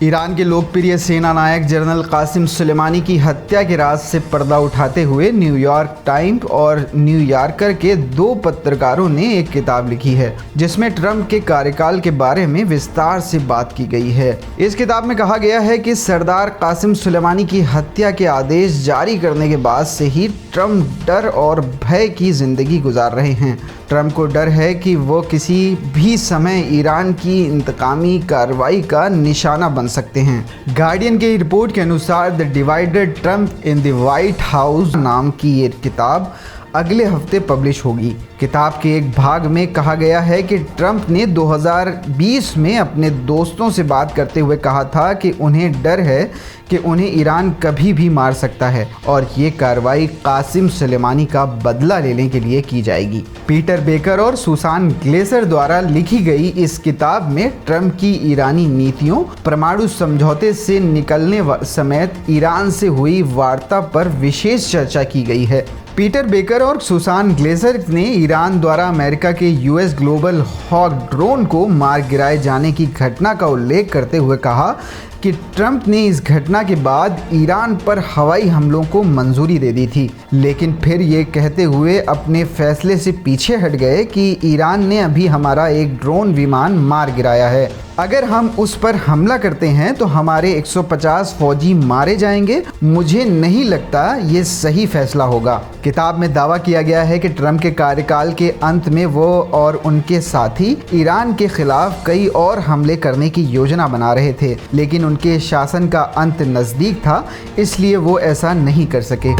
Iran के लोकप्रिय सेना नायक जनरल कासिम सुलेमानी की हत्या के राज से पर्दा उठाते हुए न्यूयॉर्क टाइम्स और न्यूयॉर्कर के दो पत्रकारों ने एक किताब लिखी है जिसमें ट्रंप के कार्यकाल के बारे में विस्तार से बात की गई है। इस किताब में कहा गया है कि सरदार कासिम सुलेमानी की हत्या के आदेश जारी करने के बाद से ही ट्रंप डर और भय की जिंदगी गुजार रहे हैं। ट्रंप को डर है कि वो किसी भी समय ईरान की इंतकामी कार्रवाई का निशाना बन सकते हैं। गार्डियन की रिपोर्ट के अनुसार the divided Trump in the white house नाम की ये किताब अगले हफ्ते पब्लिश होगी। किताब के एक भाग में कहा गया है कि ट्रंप ने 2020 में अपने दोस्तों से बात करते हुए कहा था कि उन्हें डर है कि उन्हें ईरान कभी भी मार सकता है और ये कार्रवाई कासिम सुलेमानी का बदला लेने के लिए की जाएगी। पीटर बेकर और सुसान ग्लेसर द्वारा लिखी गई इस किताब में ट्रंप की ईरानी नीतियों, परमाणु समझौते से निकलने समेत ईरान से हुई वार्ता पर विशेष चर्चा की गई है। पीटर बेकर और सुसान ग्लेसर ने ईरान द्वारा अमेरिका के यूएस ग्लोबल हॉक ड्रोन को मार गिराए जाने की घटना का उल्लेख करते हुए कहा कि ट्रंप ने इस घटना के बाद ईरान पर हवाई हमलों को मंजूरी दे दी थी, लेकिन फिर ये कहते हुए अपने फैसले से पीछे हट गए कि ईरान ने अभी हमारा एक ड्रोन विमान मार गिराया है। अगर हम उस पर हमला करते हैं तो हमारे 150 फौजी मारे जाएंगे। मुझे नहीं लगता ये सही फैसला होगा। किताब में दावा किया गया है कि ट्रंप के कार्यकाल के अंत में वो और उनके साथी ईरान के खिलाफ कई और हमले करने की योजना बना रहे थे, लेकिन उनके शासन का अंत नज़दीक था, इसलिए वो ऐसा नहीं कर सके।